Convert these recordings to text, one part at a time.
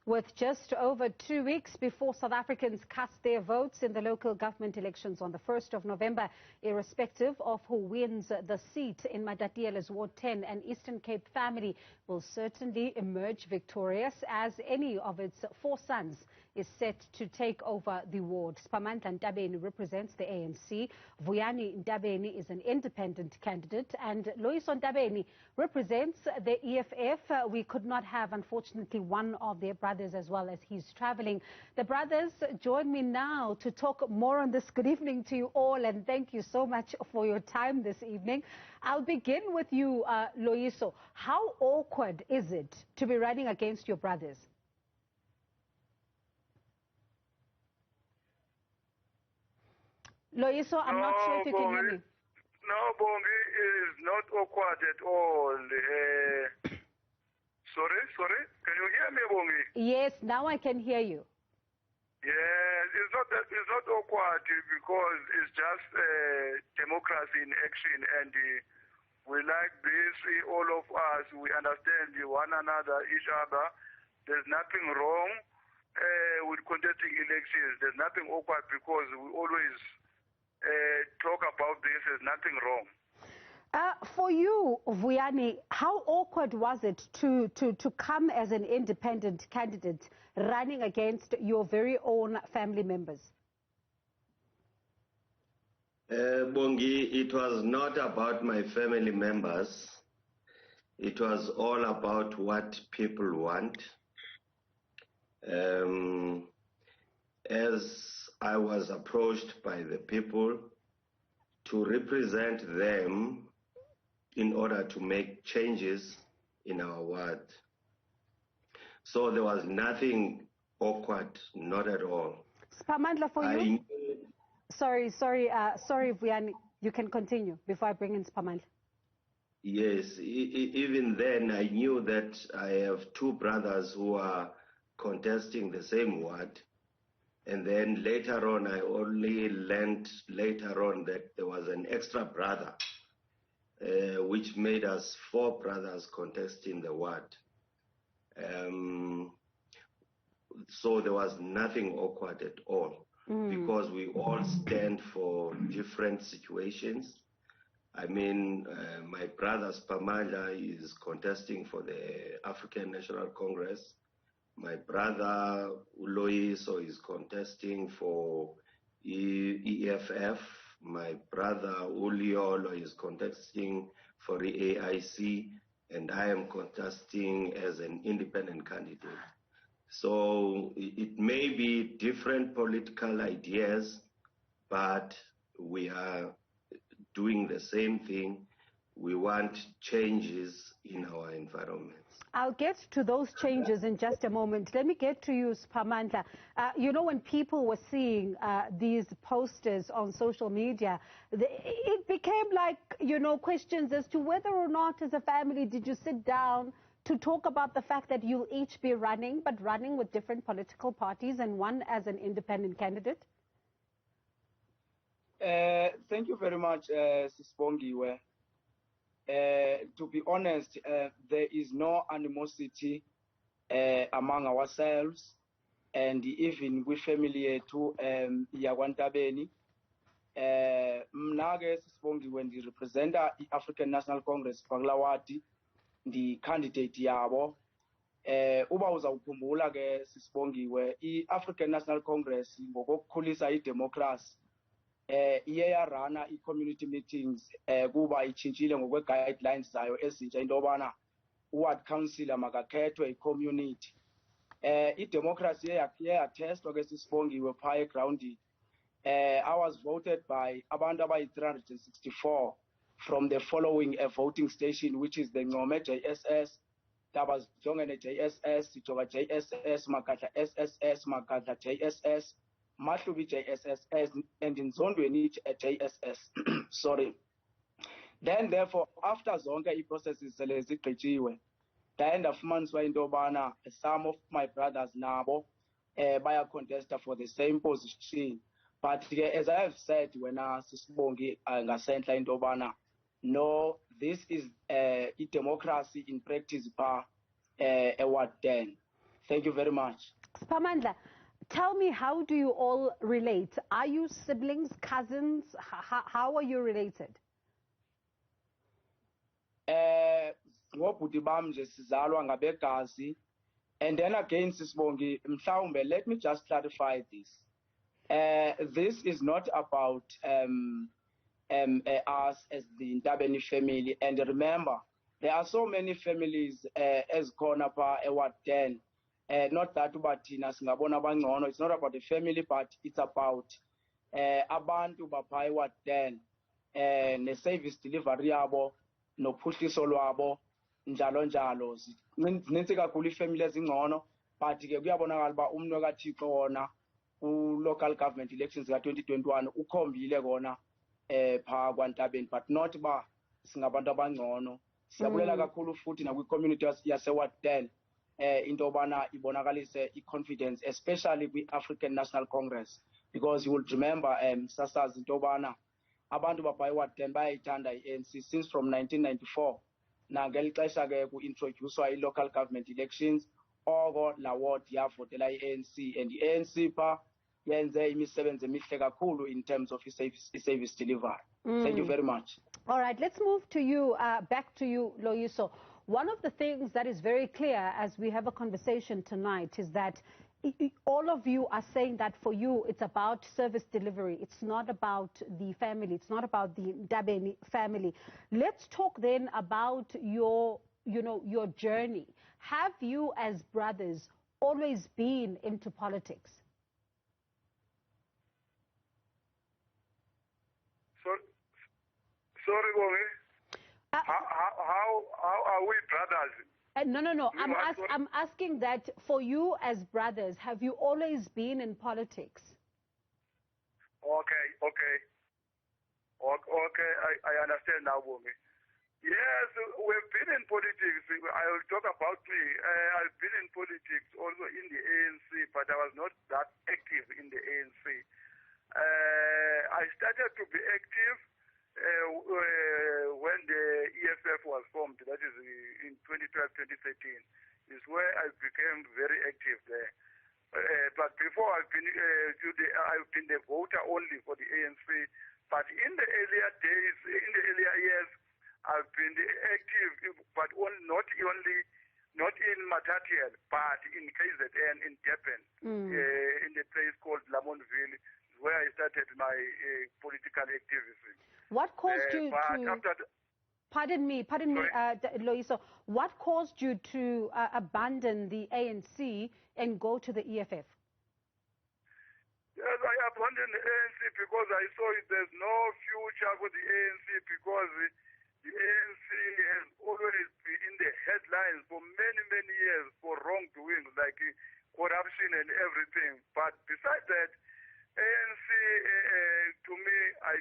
With just over 2 weeks before South Africans cast their votes in the local government elections on the 1st of November, irrespective of who wins the seat in Matatiele's Ward 10, an Eastern Cape family will certainly emerge victorious, as any of its 4 sons is set to take over the ward. Siphamandla Ntabeni represents the ANC, Vuyani Ntabeni is an independent candidate, and Luyolo Ntabeni represents the EFF. We could not have, unfortunately, one of their brothers as well, as he's traveling. The brothers join me now to talk more on this. Good evening to you all, and thank you so much for your time this evening. I'll begin with you, Luyolo. How awkward is it to be running against your brothers? Luyolo, I'm not sure if you can hear me. No, Bongi, is not awkward at all. Sorry, can you hear me, Bongi? Yes, now I can hear you. Yes, it's not awkward because it's just democracy in action, and we like this. All of us, we understand one another, each other. There's nothing wrong with contesting elections. There's nothing awkward because we always talk about this. There's nothing wrong. For you, Vuyani, how awkward was it to come as an independent candidate running against your very own family members? Bongi, it was not about my family members. It was all about what people want. As I was approached by the people to represent them in order to make changes in our ward. So there was nothing awkward, not at all. Siphamandla, for you? Sorry, Vuyani, you can continue before I bring in Siphamandla. Yes, even then I knew that I have 2 brothers who are contesting the same ward. And then later on, I only learned later on that there was an extra brother, which made us 4 brothers contesting the ward. So there was nothing awkward at all, because we all stand for different situations. I mean, my brother Siphamandla is contesting for the African National Congress. My brother Luyolo is contesting for EFF. My brother Luyolo is contesting for the AIC, and I am contesting as an independent candidate. So it may be different political ideas, but we are doing the same thing. We want changes in our environments. I'll get to those changes in just a moment. Let me get to you, Siphamandla. You know, when people were seeing these posters on social media, it became like, you know, questions as to whether or not as a family did you sit down to talk about the fact that you'll each be running, but running with different political parties and one as an independent candidate? Thank you very much, Sis Bongiwe. To be honest, there is no animosity among ourselves, and even with family to Ntabeni. Mnage Sisibongi, when the represent the African National Congress Paglawati, the candidate yabo, uba uzawukhumbula ke Sisibongi we i-African National Congress ngokukhulisa i-democracy iyarana i-community meetings kuba itshintshile ngokwe-guidelines zayo ezintsha into yobana ward councillor makakhethwe i-community. I-democracy yatestwa ke Sisibongiwe phaa egrawundini. I was voted by abantu abayi-364 from the following voting station, which is the Ncome JSS, Tabas Jongene JSS, Sitoba JSS, Makatla SSS, Makatla JSS, Mahlubi JSS, and in Zondweni JSS. Sorry. Then, therefore, after zonke i-processes zigqityiwe, ndaye fumaniswa into yobana some of my brothers nabo baya contesta for the same position. But as I have said, when I Sisibongi ngasentla into yobana no, this is democracy in practice pa Ward 10. Thank you very much. Siphamandla, tell me, how do you all relate? Are you siblings, cousins? How are you related? Ngobhuti bam nje sizalwa ngabegazi. And then again, Sisbongi, mhlawumbe, let me just clarify this. This is not about us as the Ntabeni family. And remember, there are so many families as Konapa, Ewat 10. Not that ubatina singabona bangcono. It's not about the family, but it's about abantu bapha Ewat 10. Ne-service delivery yabo, nophuhliso lwabo, njalo njalo. Zinintsi kakhulu ifamily ezingcono, but ke kuyabonakala uba umnwe kaThixo wona local government elections ka-2021 ukhombile kona pha kwaNtabeni, but not ba singabantu abangcono. Siyabulela kakhulu futhi nakwi-community yase-Ward 10 into yobana ibonakalise i-confidence, especially kwi-African National Congress, because you will remember sasazi into yobana abantu bapha e-Ward 10 bayayithanda i-ANC since from 1994. Nangeli xesha ke ku-introducewa i-local government elections, oko la ward yavotela i-ANC, and i-ANC pha yenze imisebenzi emihle kakhulu in terms of i-service delivery. Thank you very much. All right, let's move to you, back to you, Loyiso. One of the things that is very clear as we have a conversation tonight is that all of you are saying that for you it's about service delivery. It's not about the family. It's not about the Ntabeni family. Let's talk then about your journey. Have you as brothers always been into politics? Sorry, Bomi. How are we brothers? No. I'm asking that for you as brothers, have you always been in politics? Okay. I understand now, Bomi. Yes, we've been in politics. I will talk about me. I've been in politics also in the ANC, but I was not that active in the ANC. I started to be active when the EFF was formed, that is in 2012-2013, is where I became very active there. But before I've been the voter only for the ANC. But in the earlier days, in the earlier years, I've been active, but not in Matatiele, but in KZN, in Durban, in the place called Lamontville, where I started my political activism. What caused you to... Pardon me, Loyiso. What caused you to abandon the ANC and go to the EFF? Yes, I abandoned the ANC because I saw there's no future for the ANC, because the ANC has always been in the headlines for many, many years for wrongdoing, like corruption and everything. But besides that, ANC, to me, I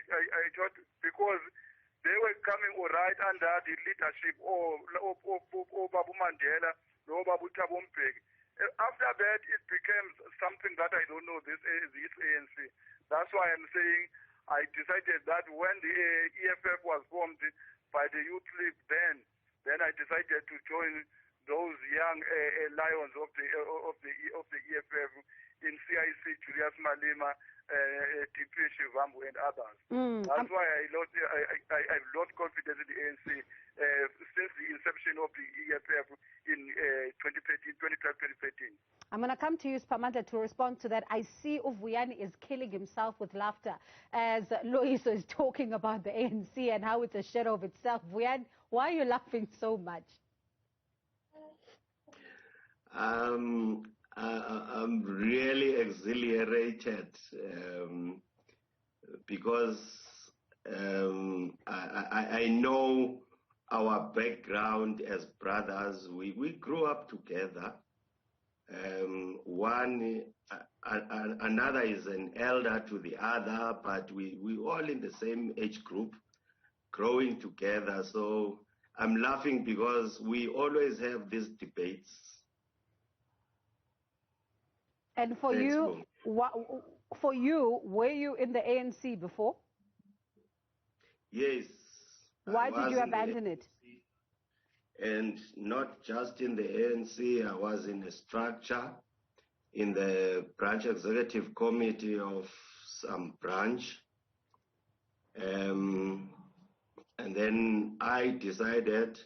thought, because they were coming all right under the leadership of Babu Mandela, no Babu Thabo Mbeki. After that, it became something that I don't know, this ANC. That's why I'm saying I decided that when the EFF was formed by the Youth League, then I decided to join those young lions of the EFF in CIC, Julius Malema, DP Shivambu, and others. That's why I've lost confidence in the ANC since the inception of the EFF in 2012-2013. I'm going to come to you, Siphamandla, to respond to that. I see Vuyani is killing himself with laughter as Loyiso is talking about the ANC and how it's a shadow of itself. Vuyani, why are you laughing so much? I'm really exhilarated because I know our background as brothers. We grew up together. Another is an elder to the other, but we all in the same age group, growing together. So I'm laughing because we always have these debates. And for you, were you in the ANC before? Yes. Why did you abandon it? And not just in the ANC, I was in a structure in the branch executive committee of some branch. And then I decided,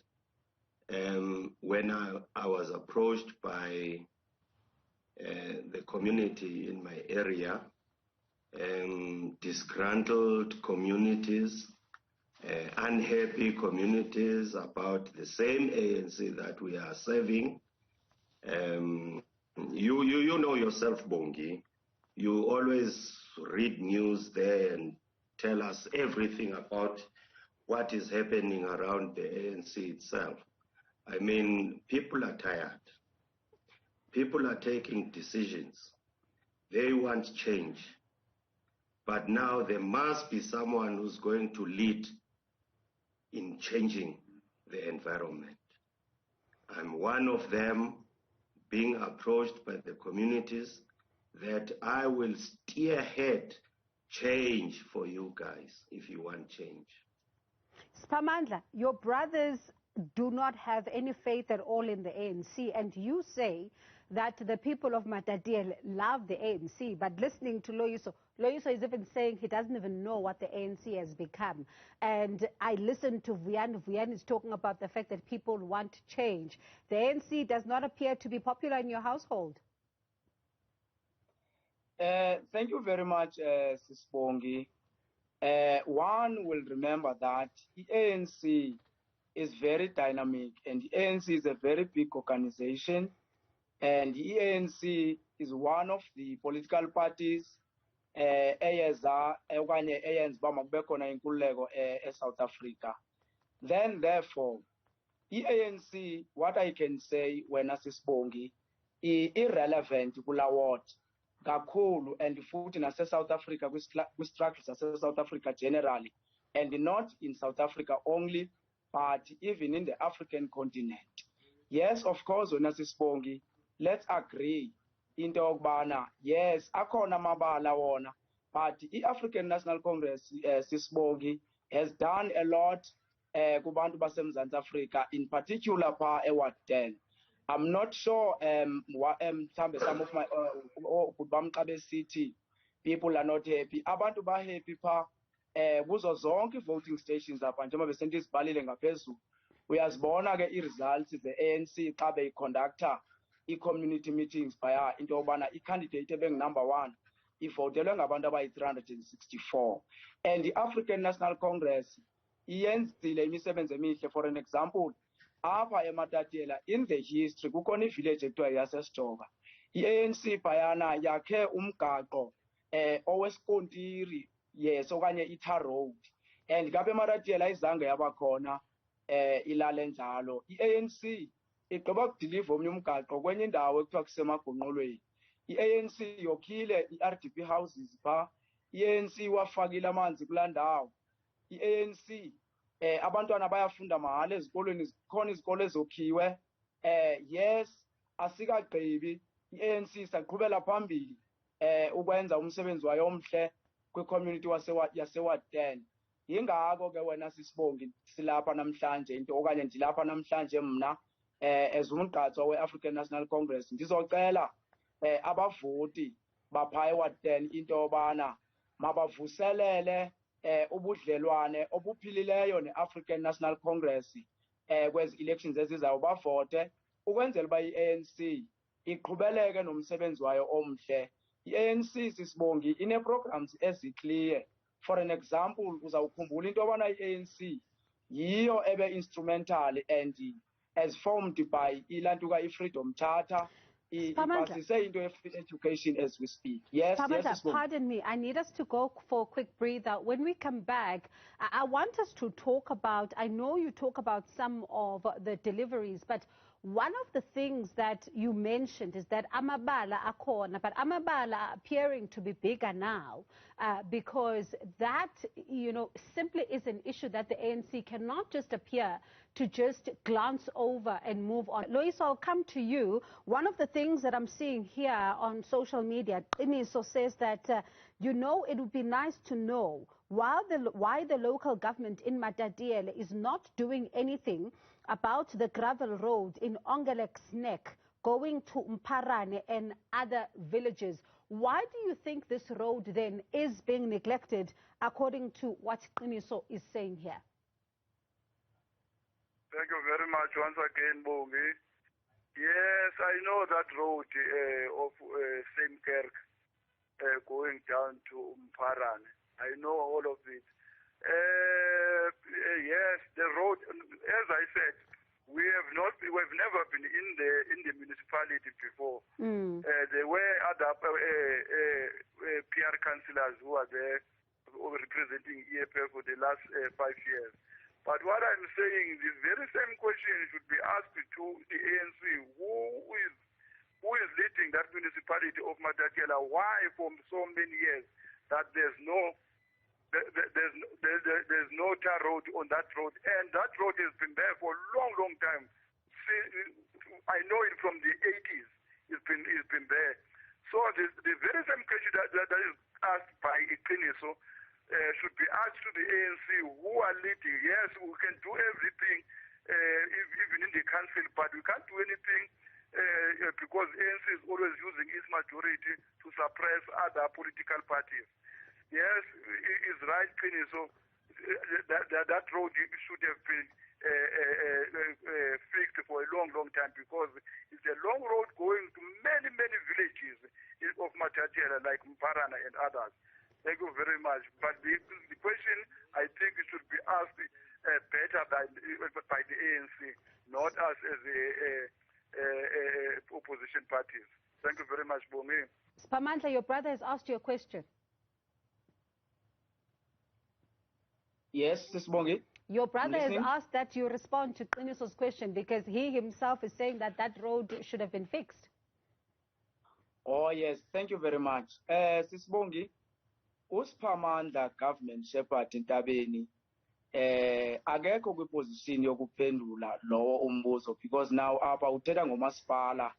when I was approached by the community in my area, disgruntled communities, unhappy communities about the same ANC that we are serving. You know yourself, Bongi. You always read news there and tell us everything about what is happening around the ANC itself. I mean, people are tired. People are taking decisions. They want change. But now there must be someone who's going to lead in changing the environment. I'm one of them, being approached by the communities, that I will spearhead change for you guys if you want change. Siphamandla, your brothers do not have any faith at all in the ANC, and you say that the people of Matatiele love the ANC, but listening to Luyolo is even saying he doesn't even know what the ANC has become. And I listened to Vuyani. Vuyani is talking about the fact that people want change. The ANC does not appear to be popular in your household. Thank you very much, Sis Bongi. One will remember that the ANC is very dynamic, and the ANC is a very big organization, and the ANC is one of the political parties eyenza uba makube khona inkululeko South Africa. Then therefore ANC, what I can say when Sisibongi, irrelevant kula ward kakhulu, and futhi nase South Africa kwi-structures nase South Africa generally, and not in South Africa only, but even in the African continent. Yes, of course, when Sisibongi, let's agree into okubana yes akhona amabala wona, but the African National Congress Sisibongi has done a lot kubantu baseMzantsi Afrika, in particular pa eWard 10. I'm not sure some of my bamqabe city people are not happy. Abantu ba happy pa kuzo zonke voting stations apha njengoba besento izibhalile ngaphezulu. Uyazibona ke i-results ze-ANC xa beyiconductor i-community meetings phaya into yobana i-candidate ebeng-number 1 ivotelwe ngabantu abayi-364, and the African National Congress iyenzile imisebenzi emihle. For an example, apha eMatatiele in the history kukhona ivillage ekuthiwa yasesijoba, i-ANC phayana yakhe umgaqo owesikontiri, yes, okanye i-tar road, and kapha eMatatiele ayizange yabakhona ilale njalo. I-ANC igqiba kudiliva omnye umgaqo kwenye indawo ekuthiwa kusemagongqolweni. I-ANC yokhile i-RDP houses pha, i-ANC wafakile amanzi kulaa ndawo, i-ANC abantwana bayafunda mahala ezikolweni, zikhona izikolo ezokhiwe. Yes, asikagqibi, i-ANC saqhubela phambili ukwenza umsebenzi wayo omhle kwi-community yaseWard 10. Yingako ke wena Sisibongi silapha namhlanje into okanye ndilapha namhlanje mna as umgqatswa we-African National Congress ndizocela abavoti bapha eWard 10 into yobana mabavuselele ubudlelwane obuphilileyo ne-African National Congress kwezi elections ezizayo, bavote ukwenzela uba i-ANC iqhubeleke nomsebenzi wayo omhle. I-ANC Sisibongi ine-programs eziclear. For an example, uzawukhumbula into yobana i-ANC yiyo ebe-instrumental and as formed by ilantuka i-Freedom Charter, ipasise into ye-free education as we speak. Yes, yes. Pardon me, I need us to go for a quick breather. When we come back, I want us to talk about, I know you talk about some of the deliveries, but one of the things that you mentioned is that amabala akhona, but amabala are appearing to be bigger now because that, you know, simply is an issue that the ANC cannot just appear to just glance over and move on. Loyiso, I'll come to you. One of the things that I'm seeing here on social media, Iniso says that, you know, it would be nice to know why the local government in Matatiele is not doing anything about the gravel road in Ongelek's Neck going to Mpharane and other villages. Why do you think this road then is being neglected, according to what Qiniso is saying here? Thank you very much once again, Bongi. Yes, I know that road of Samekerk going down to Mpharane. I know all of it. Yes, the road, as I said, we've never been in the municipality before. There were other PR councillors who are there representing EFF for the last 5 years. But what I'm saying, this very same question should be asked to the ANC. Who is leading that municipality of Matatiele? Why for so many years that there's no tar road on that road, and that road has been there for a long time. I know it from the 80s. It's been there. So the very same question that is asked by Qiniso should be asked to the ANC, who are leading. Yes, we can do everything, even in the council, but we can't do anything because ANC is always using its majority to suppress other political parties. Yes, it's right, Qiniso. That road should have been fixed for a long time, because it's a long road going to many villages of Matatiele, like Mpharane and others. Thank you very much. But the question, I think, it should be asked better by the ANC, not us as opposition parties. Thank you very much, Bongi. Siphamandla, your brother has asked you a question. Yes, Sisbongi. Your brother has asked that you respond to Qiniso's question, because he himself is saying that road should have been fixed. Oh, yes. Thank you very much. Sisbongi, Siphamandla government shepherd Ntabeni akekho kwiposition yokuphendula lowo umbuzo, because now apha uthetha ngomasipala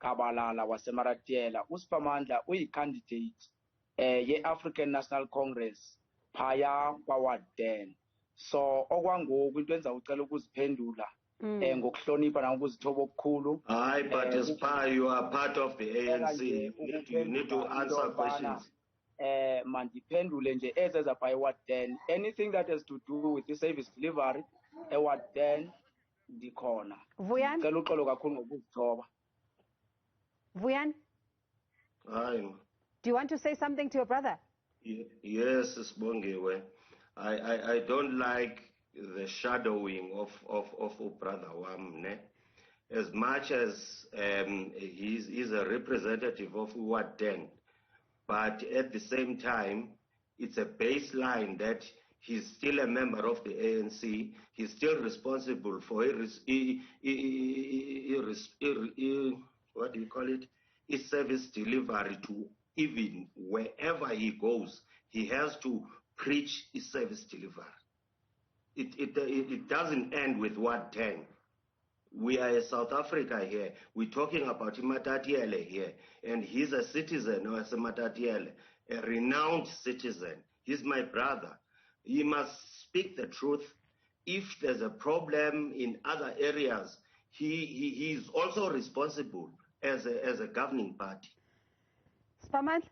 Kabalala waseMatatiele. Siphamandla uyi-candidate ye-African National Congress phaya kwa-Ward 10. So okwangoku into endizawucela ukuziphendula ngokuhlonipha nangokuzithoba okukhulu. Hayi, but as far you are part of the ANC, you need to answer questions. Mandiphendule nje ezeza phaya e-Ward 10. Anything that has to do with the service delivery e-Ward 10 ndikhona. Vuyani? Cela uxolo kakhulu ngokuzithoba. Vuyani? Hayi. Do you want to say something to your brother? Yes, Sibongiwe. I don't like the shadowing of brother Wamne. As much as he's a representative of Ward 10, but at the same time, it's a baseline that he's still a member of the ANC. He's still responsible for what do you call it? His service delivery to even wherever he goes. He has to preach his service delivery. It doesn't end with Ward 10. We are in South Africa here. We're talking about Matatiele here. And he's a citizen of Matatiele, a renowned citizen. He's my brother. He must speak the truth. If there's a problem in other areas, he is also responsible as a governing party. Siphamandla?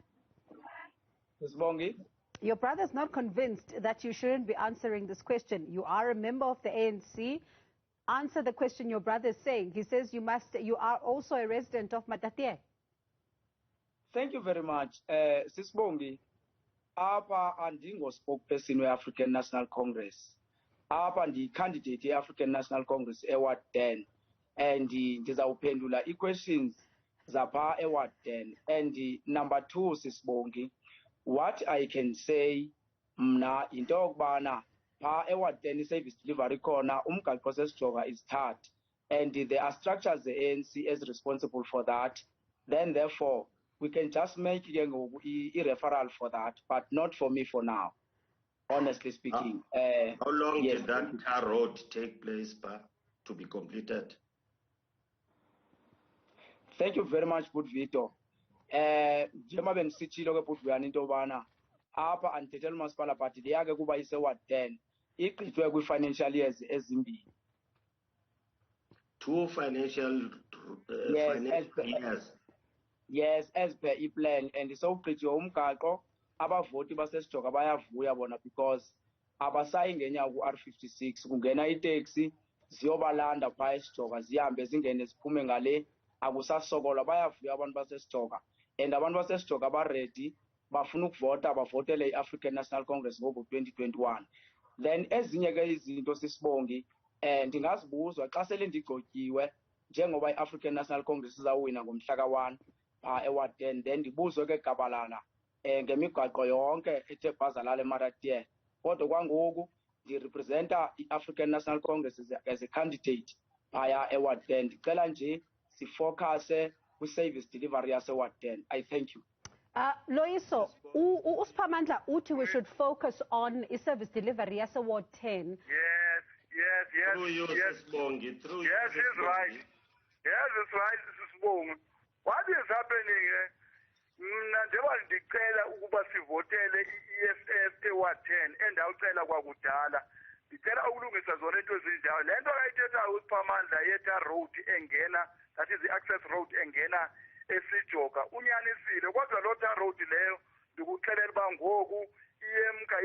Sisbongi? Your brother's not convinced that you shouldn't be answering this question. You are a member of the ANC. Answer the question your brother is saying. He says you are also a resident of Matatiele. Thank you very much. Sisbongi, apa andingo-spokesperson we-African National Congress. Apa ndi-candidate ye-African National Congress e-Ward 10. And ndizawuphendula i-questions zapha e-Ward 10. And number 2, Sisbongi, what I can say mna into yokubana pha e-Ward 10 i-service delivery khona umgaqo sesijoga is third, and there are structures the ANC is responsible for that. Then therefore we can just make a referral for that, but not for me for now, honestly speaking. How long did that tar road take place to be completed? Thank you very much, Budvito. Njengoba bengisitshilo ke Vuyani into yobana apha andithethela umasipala party yakhe kuba ise-Ward 10 igqithwe kwi-financial years ezimbini. 2 financial years. Yes, as per i-plan, and so ugqityiwe umgaqo abavoti basesijoga bayavuya bona because abasayingenya ku-R56 kungena iteksi ziyobalanda phaa esijoga zihambe zingene ziphume ngale akusasokolwa bayavuya abantu basesijoga and abantu basesijoga baredi bafuna ukuvota bavotele i-African National Congress ngoku-2021. Then ezinye ke izinto sisibongi ndingazibuzwa xa sele ndigqotyiwe njengoba i-African National Congress izawuwina ngomhla ka-1 eWard 10, then ndibuzwe ke gabalala ngemigaqo yonke ethe bhazalala eMatatiele. Kodwa kwangoku ndirepresenta i-African National Congress as a candidate phaya eWard 10. Ndicela nje sifocuse kwi-service delivery yaseWard 10. I thank you. Loyiso, Siphamandla uthi we should focus on service delivery yaseWard 10. Yes. Through you, Sisbongi. Through you. Yes, he's right. Yes, it's right, Sisbongi. What is happening here? Njengoba ndicela ukuba sivotele i-EFF eWard 10 endawucela kwakudala ndicela ukulungisa zona into ezinjalo. Le nto ayithethayo uSiphamandla yetha road engena, that is the access road engena esijoga unyanisile, kodwa lo tar road leyo ndikuxelela uba ngoku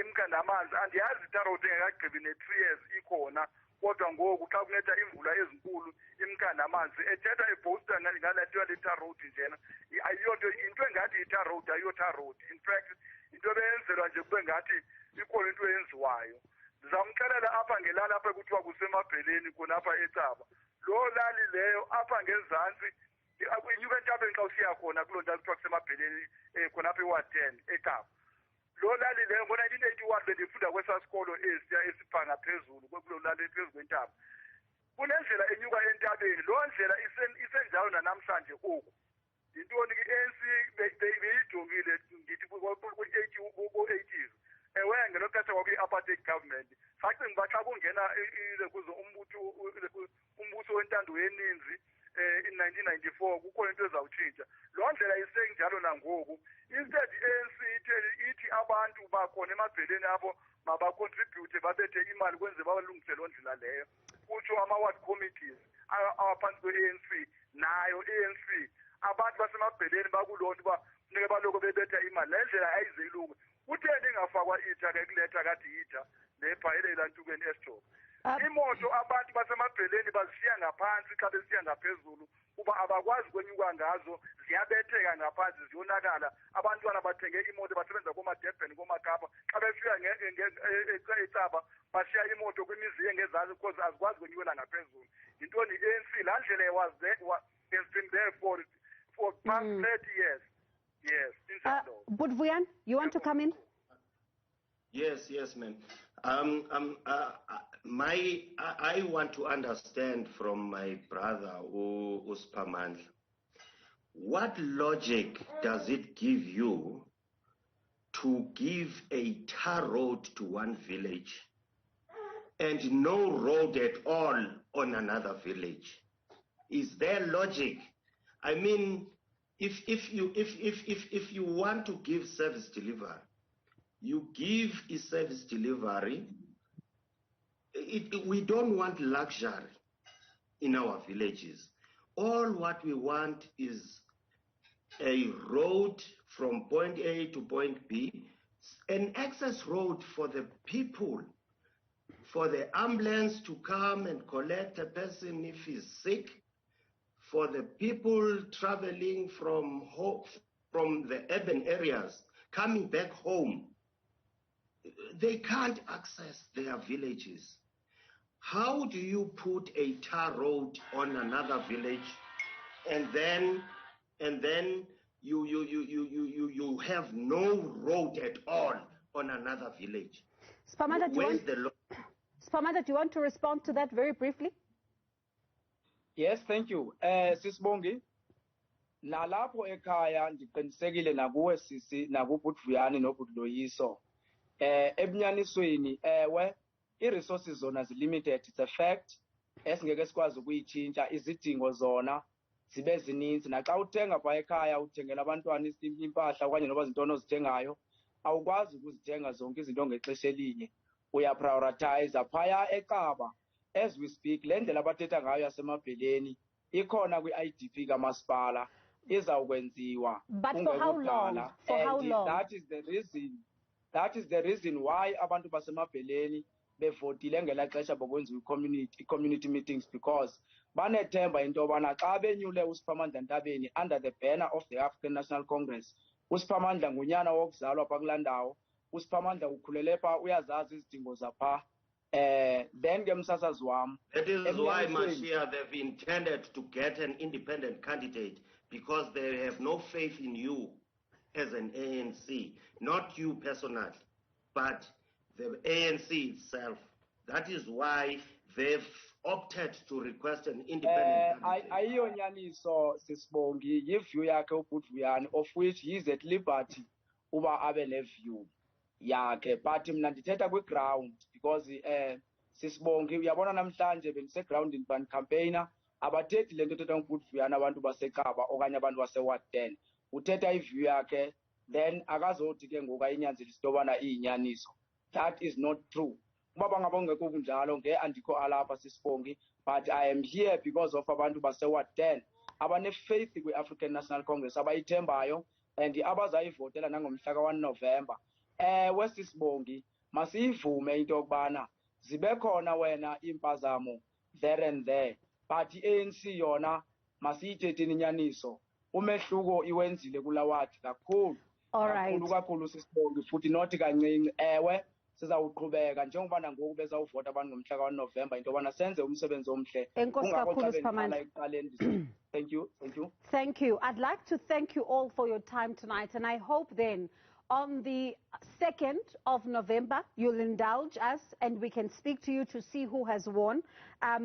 imka namanzi andiyazi tar road engekagqibi ne-3 years ikhona, kodwa ngoku xa kunetha imvula ezinkulu imka namanzi ethetha ebhosta ngalento yale tar road njena ayiyonto into engathi i-tar road ayiyo tar road. In fact into ebenzelwa nje kube ngathi ikhona into eyenziwayo. Ndizamxelela apha ngelali apha kuthiwa kusemabheleni khonapha eCaba, lo lali leyo apha ngezantsi inyuka eNtabeni xa usiya khona kuloo ndawo kuthiwa kusemabheleni khonapha eWard 10 eCaba. Lo lali leyo ngo-1981 bendifunda kwesasikolo esiya esiphanga phezulu kuloo lali phezu kwentaba. Kunendlela enyuka eNtabeni, loo ndlela isenjalo nanamhlanje oku. Yintoni ke ANC beyijongile ndithi ku-80s ewe ngelo xesha kwakuyi-apartheid government sacinga uba xa kungena kuzo umbuso wentando yeninzi in 1994 kukhona into ezawutshintsha. Loo ndlela isenjalo nangoku. Instead i-ANC ithi abantu bakhona emabheleni abo mabacontribute babethe imali kwenze balungise loo ndlela leyo. Kutsho ama-ward committees aphantsi kwe-ANC nayo ANC abantu basemabheleni bakuloo nto uba funeke baloko bebetha imali. Le ndlela ayize ilungu. Kutheni ingafakwa itha ke kuletha kade itha lebhayelela ntukeni esijoga? Imoto abantu basemabheleni bazishiya ngaphansi xa besiya ngaphezulu kuba abakwazi kwenyuka ngazo, ziyabetheka ngaphansi ziyonakala. Abantwana bathenge imoto basebenza komaDurban komaKapa xa befika eCaba bashiya imoto kwimizi engezantsi because azikwazi kwenyukela ngaphezulu. Yintoni i-ANC laa ndlela has been there for past 30 years. Yes. But Vuyani, you want to come in? Yes, ma'am. I want to understand from my brother Siphamandla, what logic does it give you to give a tar road to one village and no road at all on another village? Is there logic? I mean, if you want to give service delivery, you give a service delivery. We don't want luxury in our villages. All what we want is a road from point A to point B, an access road for the people, for the ambulance to come and collect a person if he's sick, for the people traveling from the urban areas, coming back home. They can't access their villages. How do you put a tar road on another village and then you have no road at all on another village? Siphamandla, do you want to respond to that very briefly? Yes, thank you. Sisibongi, nalapho ekhaya ndiqinisekile nakuwe sisi nakubhuti Vuyani nobhuti Loyiso. Ebunyanisweni ewe i-resources zona zi-limited, it's a fact. Esingeke sikwazi ukuyitshintsha, izidingo zona zibe zininzi. Naxa uthenga phaa ekhaya uthengela abantwana impahla okanye noba zintoni ozithengayo, awukwazi ukuzithenga zonke izinto ngexesha elinye. Uyaprioritize phaya eCaba. as we speak le ndlela abathetha ngayo yasemabheleni ikhona kwi-IDP kamasipala izawukwenziwa kungekudala. And that is the reason why abantu basemabheleni bevotile ngelaa xesha bokwenziwa i-community meetings, because banethemba into yobana xa benyule uSiphamandla Ntabeni under the banner of the African National Congress. uSiphamandla ngunyana wokuzalwa pha kulaa ndawo, uSiphamandla ukhulele pha, uyazazi izidingo zapha. Then ke msasazi wam, that is why Mashia they've intended to get an independent candidate, because they have no faith in you as an ANC, not you personally, but the ANC itself. That is why they've opted to request an independent candidate. Ayiyonyaniso Sisibongi, yi-view yakhe ubhuti Vuyani, of which he is at liberty uba abe ne-view yakhe, but mna ndithetha kwi-ground, because Sisibongi uyabona namhlanje bendisegroundini bandicampaigner, abathethi le nto thetha ngubhuti Vuyani abantu baseKapa okanye abantu base-Ward 10. Uthetha i-view yakhe, then akazothi ke ngoku ayinyanzelise into yobana iyinyaniso. That is not true. Uba bangaba ungekho kunjalo nge andikho alapha Sisibongi, but I am here because of abantu base-Ward 10 abane-faith kwi-African National Congress, abayithembayo and abazayivotela nangomhla ka-1 November. Ewe Sisibongi, masiyivume into yokubana zibe khona wena impazamo there and there, but i-ANC yona masiyithetheni inyaniso. Umehluko iwenzile kulaa wadi kakhulu. Kakhulu Sisibongi, futhi nothi kancinci. Ewe sizawuqhubeka njengoba nangoku bezawuvota abantu ngomhla ka-1 November into yobana senze umsebenzi omhle. Thank you. Thank you. I'd like to thank you all for your time tonight, and I hope then on the 2nd of November, you'll indulge us and we can speak to you to see who has won.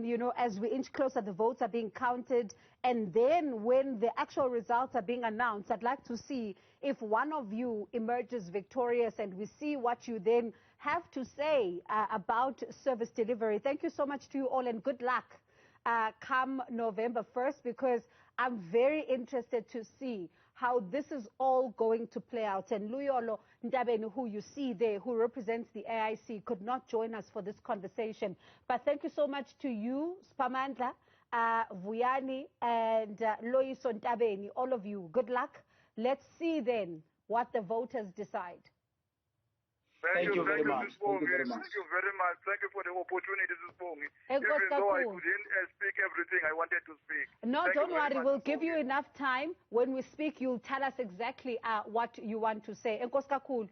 You know, as we inch closer, the votes are being counted. And then when the actual results are being announced, I'd like to see if one of you emerges victorious and we see what you then have to say about service delivery. Thank you so much to you all and good luck come November 1st, because I'm very interested to see how this is all going to play out. And Luyolo, Ntabeni, who you see there, who represents the AIC, could not join us for this conversation. But thank you so much to you, Siphamandla, Vuyani, and Ntabeni, all of you. Good luck. Let's see then what the voters decide. Thank you very much. Thank you very much. Thank you for the opportunity, Sisibongi. Even though I couldn't speak everything I wanted to speak. No, don't worry. We'll give you enough time. When we speak, you'll tell us exactly what you want to say. Enkosi kakhulu.